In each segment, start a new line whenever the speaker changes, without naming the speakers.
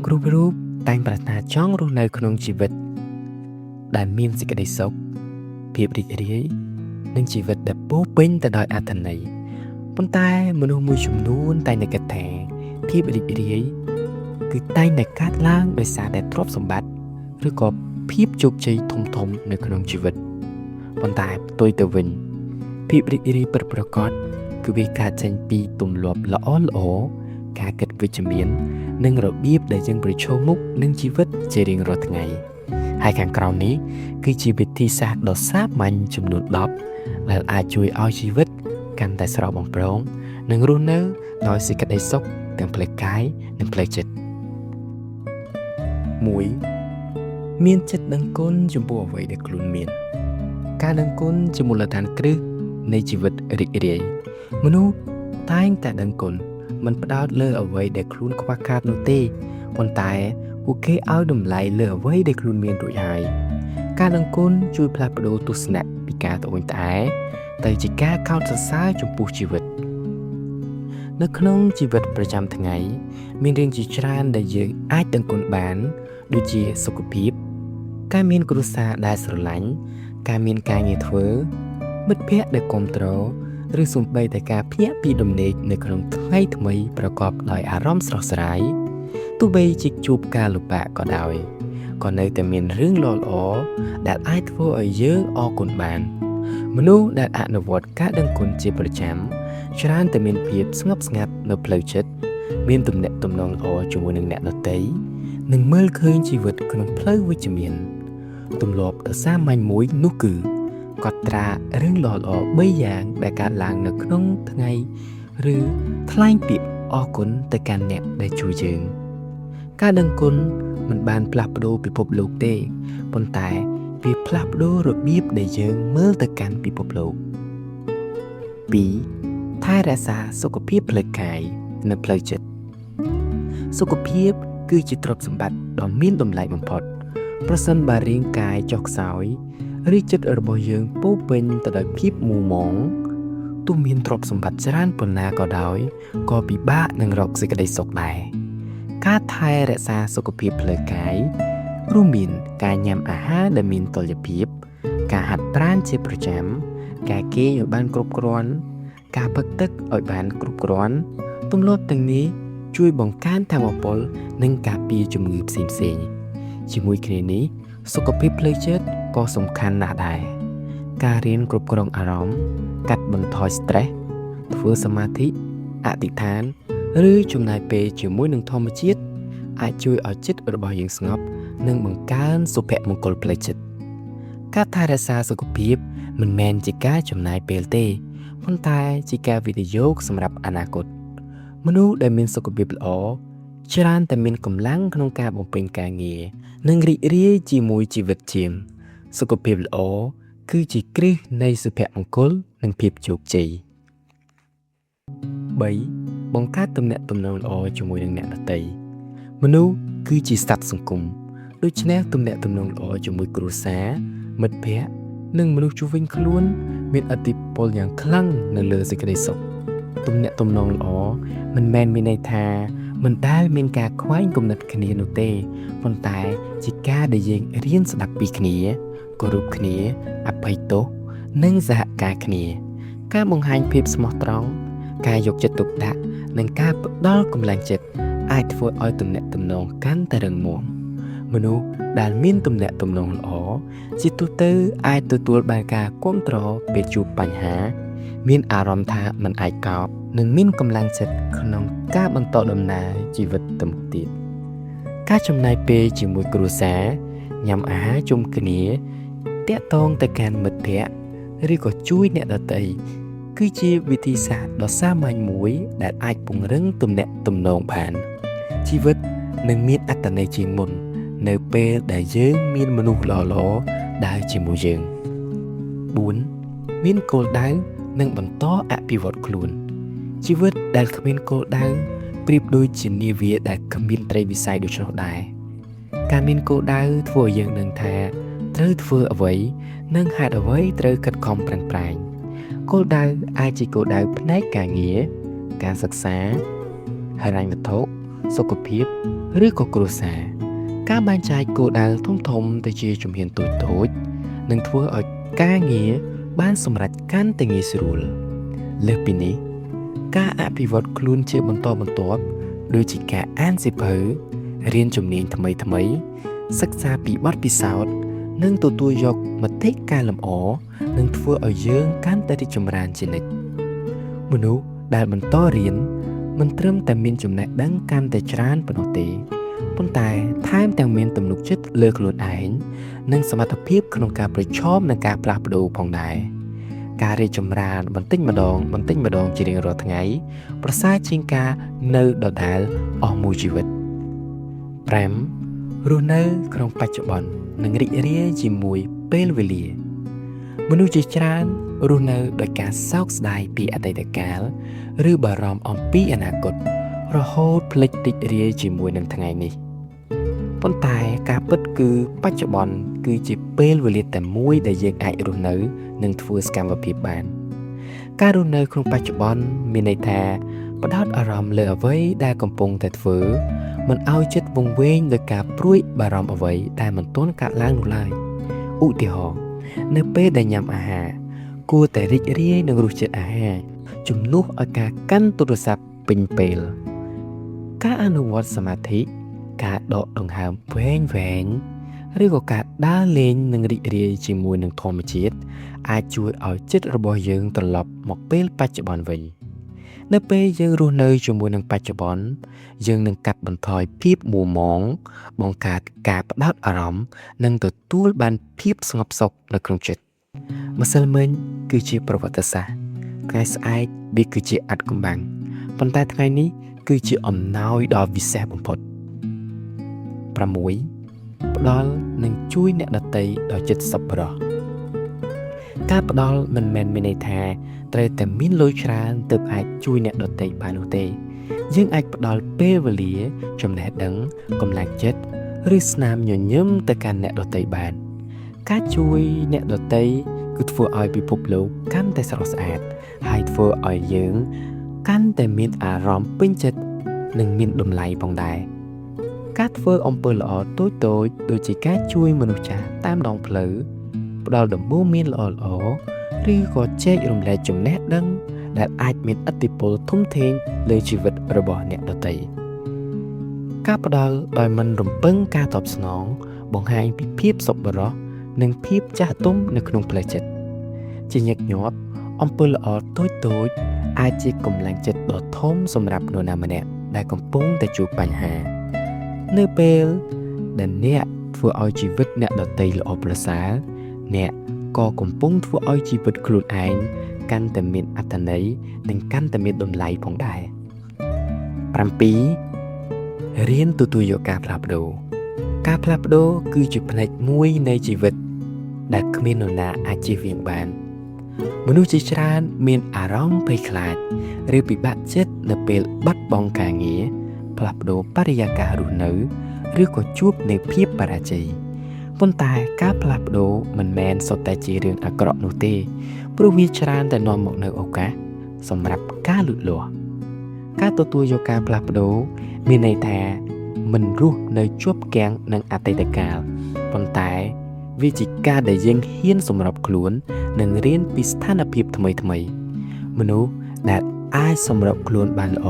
គ្រប់រូបតែងប្រាថ្នាចង់រស់នៅក្នុងជីវិតដែលមានសេចក្តីសុខភាពរីករាយនិងជីវិតដែលពោរពេញទៅដោយអត្ថន័យប៉ុន្តែមនុស្សមួយចំនួនតែងតែគិតថាភាពរីករាយគឺតែងតែកើតឡើងដោយសារតែទ្រព្យសម្បត្តិឬក៏ភាពជោគជ័យធំៗនៅក្នុងជីវិតប៉ុន្តែផ្ទុយទៅវិញភាពរីករាយពិតប្រាកដគឺវាកើតចេញពីទម្លាប់ល្អៗការគិតវិជ្ជមាននិងរបៀបដែលយើងប្រឈមមុខនឹងជីវិតជារៀងរាល់ថ្ងៃហើយខាងក្រោមនេះគឺជាវិធីសាស្ត្រដ៏សាមញ្ញចំនួន10ដែលអាចជួយឲ្យជីវិតកាន់តែស្រស់បំព្រងនិងរស់នៅដោយសេចក្តីសុខទាំងផ្លូវកាយនិងផ្លូវចិត្ត1មានចិត្តដឹងគុណចំពោះអ្វីដែលខ្លួនមានការដឹងគុណជាមូលដ្ឋានគ្រឹះនៃជីវិតរីករាយមនុស្សតែងតែដឹងគុណមិនផ្ដោតលើអ្វីដែលខ្លួនខ្វះខាតនោះទេប៉ុន្តែពួកគេឲ្យតម្លៃលើអ្វីដែលខ្លួនមានរួចហើយការដឹងគុណជួយផ្លាស់ប្ដូរទស្សនៈពីការត្អូញត្អែទៅជាការកោតសរសើរចំពោះជីវិតនៅក្នុងជីវិតប្រចាំថ្ងៃមានរឿងជាច្រើនដែលយើងអាចដឹងគុណបានដូចជាសុខភាពការមានគ្រួសារដែលស្រឡាញ់ការមានការងារធ្វើមិត្តភ័ក្តិដែលគាំទ្រឬសូម្បីតែការភ្ញាក់ពីដំណេកនៅក្នុងថ្ងៃថ្មីប្រកបដោយអារម្មណ៍ស្រស់ស្រាយទោះបីជាជួបការលំបាកក៏ដោយក៏នៅតែមានរឿងល្អៗដែលអាចធ្វើឲ្យយើងអរគុណបានមនុស្សដែលអនុវត្តការដឹងគុណជាប្រចាំច្រើនតែមានភាពស្ងប់ស្ងាត់នៅផ្លូវចិត្តមានទំនាក់ទំនងល្អជាមួយនឹងអ្នកដទៃនិងមើលឃើញជីវិតក្នុងផ្លូវវិជ្ជមានទម្លាប់ដ៏សាមញ្ញមួយនោះគឺកត់ត្រារឿងល្អៗ3យ៉ាងដែលកើតឡើងនៅក្នុងថ្ងៃឬថ្លែងពាក្យអរគុណទៅកាន់អ្នកដែលជួយយើងការដឹងគុណមិនបានផ្លាស់ប្ដូរពិភពលោកទេប៉ុន្តែវាផ្លាស់ប្ដូររបៀបដែលយើងមើលទៅកាន់ពិភពលោក 2. ថែរក្សាសុខភាពផ្លូវកាយនិងផ្លូវចិត្តសុខភាពគឺជាទ្រព្យសម្បត្តិដ៏មានតម្លៃបំផុតប្រសិនបើរាងកាយចុះខ្សោយឬចិត្តរបស់យើងពោរពេញទៅដោយភាពមូម៉ងទោះមានទ្រព្យសម្បត្តិច្រើនប៉ុណ្ណាក៏ដោយក៏ពិបាកនឹងរកសេចក្តីសុខដែរការថែរក្សាសុខភាពផ្លូវកាយរួមមានការញ៉ាំអាហារដែលមានតុល្យភាពការហាត់ប្រាណជាប្រចាំការគេងឲ្យបានគ្រប់គ្រាន់ការផឹកទឹកឲ្យបានគ្រប់គ្រាន់ទម្លាប់ទាំងនេះជួយបង្កើនថាមពលនិងការពារជំងឺផ្សេងៗជាមួយគ្នានេះសុខភាពផ្លូវចិត្តក៏សំខាន់ណាស់ដែរការរៀនគ្រប់គ្រងអារម្មណ៍កាត់បន្ថយ stress ធ្វើសមាធិអធិដ្ឋានឬចំណាយពេលជាមួយនឹងធម្មជាតិអាចជួយឲ្យចិត្តរបស់យើងស្ងប់និងបង្កើនសុភមង្គលផ្លូវចិត្តការថែរក្សាសុខភាពមិនមែនជាការចំណាយពេលទេប៉ុន្តែជាការវិនិយោគសម្រាប់អនាគតមនុស្សដែលមានសុខភាពល្អច្រើនតែមានកម្លាំងក្នុងការបំពេញការងារនិងរីករាយជាមួយជីវិតជាងសុខភាពល្អគឺជាគ្រឹះនៃសុភមង្គលនិងភាពជោគជ័យ 3. បង្កើតទំនាក់ទំនងល្អជាមួយនឹងអ្នកដទៃមនុស្សគឺជាសត្វសង្គមដូច្នេះទំនាក់ទំនងល្អជាមួយគ្រួសារមិត្តភ័ក្តិនិងមនុស្សជុំវិញខ្លួនមានឥទ្ធិពលយ៉ាងខ្លាំងនៅលើសេចក្តីសុខទំនាក់ទំនងល្អមិនមែនមានន័យថាមិនដែលមានការខ្វែងគំនិតគ្នានោះទេប៉ុន្តែជាការដែលយើងរៀនស្ដាប់ពីគ្នាគោរពគ្នាអភ័យទោសនិងសហការគ្នាការបង្ហាញភាពស្មោះត្រង់ការយកចិត្តទុកដាក់និងការផ្ដល់កម្លាំងចិត្តអាចធ្វើឲ្យទំនាក់ទំនងកាន់តែរឹងមាំមនុស្សដែលមានទំនាក់ទំនងល្អជាទូទៅអាចទទួលបានការគាំទ្រពេលជួបបញ្ហាមានអារម្មណ៍ថាមិនអាចកោតនិងមានកម្លាំងចិត្តក្នុងការបន្តដំណើរជីវិតទៅមុខទៀតការចំណាយពេលជាមួយគ្រួសារញ៉ាំអាហារជុំគ្នាតាក់ទងទៅកាន់មិត្តភ័ក្តិឬក៏ជួយអ្នកដទៃគឺជាវិធីសាស្ត្រដ៏សាមញ្ញមួយដែលអាចពង្រឹងទំនាក់ទំនងបានជីវិតនឹងមានអត្ថន័យជាងមុននៅពេលដែលយើងមានមនុស្សល្អៗដើរជាមួយយើង 4. មានគោលដៅនិងបន្តអភិវឌ្ឍខ្លួនជីវិតដែលគ្មានគោលដៅប្រៀបដូចជានាវាដែលគ្មានត្រីវិស័យដូច្នោះដែរការមានគោលដៅធ្វើឲ្យយើងដឹងថាត្រូវធ្វើអ្វីនិងហេតុអ្វីត្រូវខិតខំប្រឹងប្រែងគោលដៅអាចជាគោលដៅផ្នែកការងារការសិក្សាហិរញ្ញវត្ថុសុខភាព ឬក៏គ្រួសារការបែងចែកគោលដៅធំៗទៅជាជំហានតូចៗនឹងធ្វើឲ្យការងារបានសម្រេចកាន់តែងាយស្រួលលើសពីនេះការអភិវឌ្ឍខ្លួនជាបន្តបន្ទាប់ដូចជាការអានសៀវភៅរៀនជំនាញថ្មីៗសិក្សាពីបទពិសោធន៍និងទទួលយកមតិកែលម្អនឹងធ្វើឲ្យយើងកាន់តែរីកចម្រើនជានិច្ចមនុស្សដែលបន្តរៀនមិនត្រឹមតែមានចំណេះដឹងកាន់តែច្រើនប៉ុណ្ណោះទេប៉ុន្តែថែមទាំងមានទំនុកចិត្តលើខ្លួនឯងនិងសមត្ថភាពក្នុងការប្រឈមនឹងការផ្លាស់ប្ដូរផងដែរការរីកចម្រើនបន្តិចម្ដងជារៀងរាល់ថ្ងៃប្រសើរជាងការនៅដដែលអស់មួយជីវិត 5. រស់នៅក្នុងបច្ចុប្បន្ននិងរីករាយជាមួយពេលវេលាមនុស្សជាច្រើនរស់នៅដោយការសោកស្ដាយពីអតីតកាលឬបារម្ភអំពីអនាគតរហូតភ្លេចរីករាយជាមួយនឹងថ្ងៃនេះប៉ុន្តែការពិតគឺបច្ចុប្បន្នគឺជាពេលវេលាតែមួយដែលយើងអាចរស់នៅនិងធ្វើសកម្មភាពបានការរស់នៅក្នុងបច្ចុប្បន្នមានន័យថាផ្ដោតអារម្មណ៍លើអ្វីដែលកំពុងតែធ្វើមិនឲ្យចិត្តវង្វេងដោយការព្រួយបារម្ភអ្វីដែលមិនទាន់កើតឡើងនោះឡើយឧទាហរណ៍នៅពេលដែលញ៉ាំអាហារគួរតែរីករាយនឹងរសជាតិអាហារជំនួសឲ្យការកាន់ទូរស័ព្ទពេញពេលការអនុវត្តសមាធិការដកដង្ហើមវែងឬក៏ការដើរលេងនិងរីករាយជាមួយនឹងធម្មជាតិអាចជួយឲ្យចិត្តរបស់យើងត្រឡប់មកពេលបច្ចុប្បន្នវិញនៅពេលយើងរស់នៅជាមួយនឹងបច្ចុប្បន្នយើងនឹងកាត់បន្ថយភាពមួម៉ងបង្កើតការផ្ដោតអារម្មណ៍និងទទួលបានភាពស្ងប់សុខនៅក្នុងចិត្តម្សិលមិញគឺជាប្រវត្តិសាស្ត្រថ្ងៃស្អែកវាគឺជាអាថ៌កំបាំងប៉ុន្តែថ្ងៃនេះគឺជាអំណោយដ៏វិសេសបំផុត 6. ផ្ដល់និងជួយអ្នកដទៃដោយចិត្តសប្បុរសការផ្ដល់មិនមែនមានន័យថាត្រូវតែមានលុយច្រើនទើបអាចជួយអ្នកដទៃបាននោះទេយើងអាចផ្ដល់ពេលវេលាចំណេះដឹងកម្លាំងចិត្តឬស្នាមញញឹមទៅកាន់អ្នកដទៃបានការជួយអ្នកដទៃគឺធ្វើឲ្យពិភពលោកកាន់តែស្រស់ស្អាតហើយធ្វើឲ្យយើងកាន់តែមានអារម្មណ៍ពេញចិត្តនិងមានតម្លៃផងដែរការធ្វើអំពើល្អតូចៗដូចជាការជួយមនុស្សចាស់តាមដងផ្លូវផ្ដល់ដំបូន្មានល្អៗឬក៏ចែករំលែកចំណេះដឹងដែលអាចមានឥទ្ធិពលធំធេងលើជីវិតរបស់អ្នកដទៃការផ្ដល់ដោយមិនរំពឹងការតបស្នងបង្ហាញពីភាពសប្បុរសនិងភាពចាស់ទុំនៅក្នុងផ្លូវចិត្តជាញឹកញាប់អំពើល្អតូចៗអាចជាកម្លាំងចិត្តដ៏ធំសម្រាប់នរណាម្នាក់ដែលកំពុងតែជួបបញ្ហានៅពេលដែលអ្នកធ្វើឲ្យជីវិតអ្នកដទៃល្អប្រសើរអ្នកក៏កំពុងធ្វើឲ្យជីវិតខ្លួនឯងកាន់តែមានអត្ថន័យនិងកាន់តែមានតម្លៃផងដែរ 7. រៀនទទួលយកការផ្លាស់ប្ដូរការផ្លាស់ប្ដូរគឺជាផ្នែកមួយនៃជីវិតដែលគ្មាននរណាអាចជៀសវាងបានមនុស្សជាច្រើនមានអារម្មណ៍ភ័យខ្លាចឬពិបាកចិត្តនៅពេលបាត់បង់ការងារផ្លាស់ប្ដូរបរិយាកាសរស់នៅឬក៏ជួបនឹងភាពបរាជ័យប៉ុន្តែការផ្លាស់ប្ដូរមិនមែនសុទ្ធតែជារឿងអាក្រក់នោះទេព្រោះវាច្រើនតែនាំមកនូវឱកាសសម្រាប់ការលូតលាស់ការទទួលយកការផ្លាស់ប្ដូរមានន័យថាមិនរស់នៅជាប់គាំងនឹងអតីតកាលប៉ុន្តែវាជាការដែលយើងហ៊ានសម្របខ្លួននិងរៀនពីស្ថានភាពថ្មីៗមនុស្សដែលអាចសម្របខ្លួនបានល្អ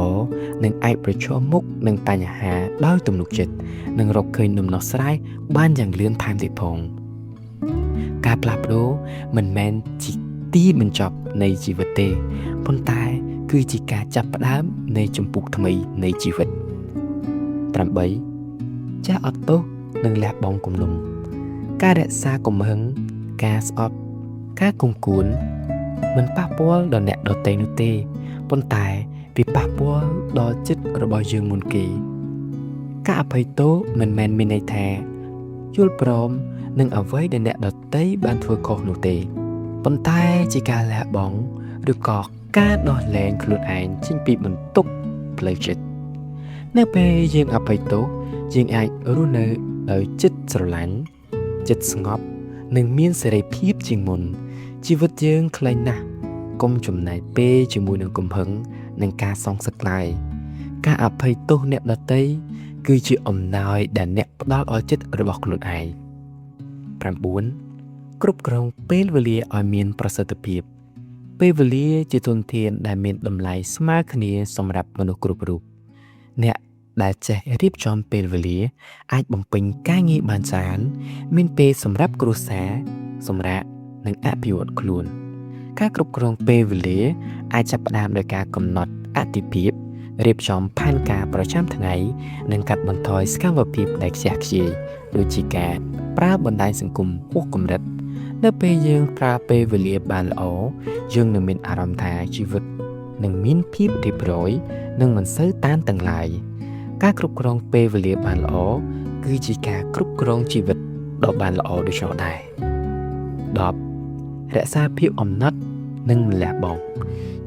នឹងអាចប្រឈមមុខនឹងបញ្ហាដោយទំនុកចិត្តនិងរកឃើញដំណោះស្រាយបានយ៉ាងលឿនថែមទៀតផងការផ្លាស់ប្ដូរមិនមែនជាទីបញ្ចប់នៃជីវិតទេប៉ុន្តែគឺជាការចាប់ផ្ដើមនៃជំពូកថ្មីនៃជីវិត 8. ចាស់អត់ទោសនិងលះបង់គំនុំការរក្សាកំហឹងការស្អប់ការគុំគួនមិនប៉ះពាល់ដល់អ្នកដទៃនោះទេប៉ុន្តែវាប៉ះពាល់ដល់ចិត្តរបស់យើងមុនគេការអភ័យទោសមិនមែនមានន័យថាយល់ព្រមនឹងអ្វីដែលអ្នកដទៃបានធ្វើខុសនោះទេប៉ុន្តែជាការលះបង់ឬក៏ការដោះលែងខ្លួនឯងចេញពីបន្ទុកផ្លូវចិត្តនៅពេលយើងអភ័យទោសយើងអាចរស់នៅដោយចិត្តស្រឡាញ់ចិត្តស្ងប់និងមានសេរីភាពជាងមុនជីវិតយើងខ្លីណាស់កុំចំណាយពេលជាមួយនឹងកំហឹងនិងការសងសឹកឡើយ ការអភ័យទោសអ្នកដទៃគឺជាអំណោយដែលអ្នកផ្ដល់ឲ្យចិត្តរបស់ខ្លួនឯង 9. គ្រប់គ្រងពេលវេលាឲ្យមានប្រសិទ្ធភាពពេលវេលាជាធនធានដែលមានតម្លៃស្មើគ្នាសម្រាប់មនុស្សគ្រប់រូបអ្នកដែលចេះរៀបចំពេលវេលាអាចបំពេញការងារបានច្រើនមានពេលសម្រាប់គ្រួសារសម្រាប់និងអភិវឌ្ឍខ្លួនការគ្រប់គ្រងពេលវេលាអាចចាប់ផ្ដើមដោយការកំណត់អាទិភាពរៀបចំផែនការប្រចាំថ្ងៃនិងកាត់បន្ថយសកម្មភាពដែលខ្ជះខ្ជាយដូចជាការប្រើបណ្ដាញសង្គមហួសកម្រិតនៅពេលយើងប្រើពេលវេលាបានល្អយើងនឹងមានអារម្មណ៍ថាជីវិតនឹងមានភាពរៀបរយនិងមិនសូវតានតឹងឡើយការគ្រប់គ្រងពេលវេលាបានល្អគឺជាការគ្រប់គ្រងជីវិតដ៏បានល្អដូចនោះដែរ 10. រក្សាភាពអំណត់និងមិនលះបង់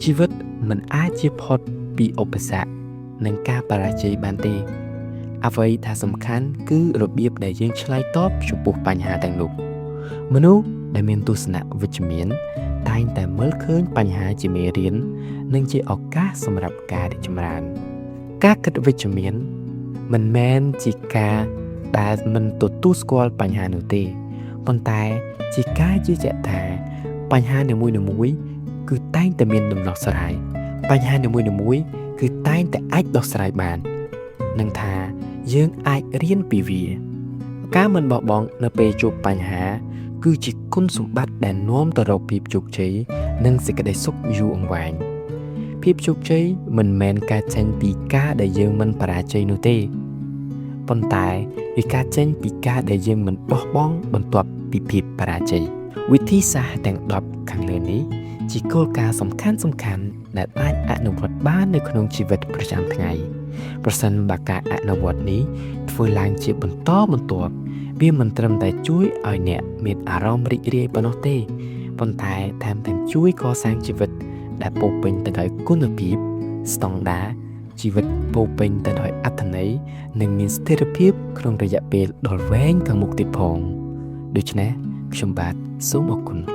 ជីវិតមិនអាចជៀសផុតពីឧបសគ្គនិងការបរាជ័យបានទេអ្វីដែលសំខាន់គឺរបៀបដែលយើងឆ្លើយតបចំពោះបញ្ហាទាំងនោះមនុស្សដែលមានទស្សនៈវិជ្ជមានតែងតែមើលឃើញបញ្ហាជាមេរៀននិងជាឱកាសសម្រាប់ការរីកចម្រើនការគិតវិជ្ជមានមិនមែនជាការដែលមិនទទួលស្គាល់បញ្ហានោះទេប៉ុន្តែជាការជឿជាក់ថាបញ្ហានីមួយៗគឺតែងតែមានដំណោះស្រាយបញ្ហានីមួយៗគឺតែងតែអាចដោះស្រាយបាននិងថាយើងអាចរៀនពីវាការមិនបោះបង់នៅពេលជួបបញ្ហាគឺជាគុណសម្បត្តិដែលនាំទៅរកភាពជោគជ័យនិងសេចក្តីសុខយូរអង្វែងភាពជោគជ័យមិនមែនការចេញពីការដែលយើងមិនបរាជ័យនោះទេប៉ុន្តែវាការចេញពីការដែលយើងមិនបោះបង់បន្ទាប់ពីភាពបរាជ័យវិធីសាស្ត្រទាំង10ខាងលើនេះជាគោលការណ៍សំខាន់ដែលអាចអនុវត្តបាននៅក្នុងជីវិតប្រចាំថ្ងៃប្រសិនបើការអនុវត្តនេះធ្វើឡើងជាបន្តបន្ទាប់វាមិនត្រឹមតែជួយឲ្យអ្នកមានអារម្មណ៍រីករាយប៉ុណ្ណោះទេប៉ុន្តែថែមទាំងជួយកសាងជីវិតដែលពោរពេញទៅដោយគុណភាពស្តង់ដារជីវិតពោរពេញទៅដោយអត្ថន័យនិងមានស្ថិរភាពក្នុងរយៈពេលដ៏វែងខាងមុខទៀតផងដូច្នេះខ្ញុំបាទសូមអរគុណ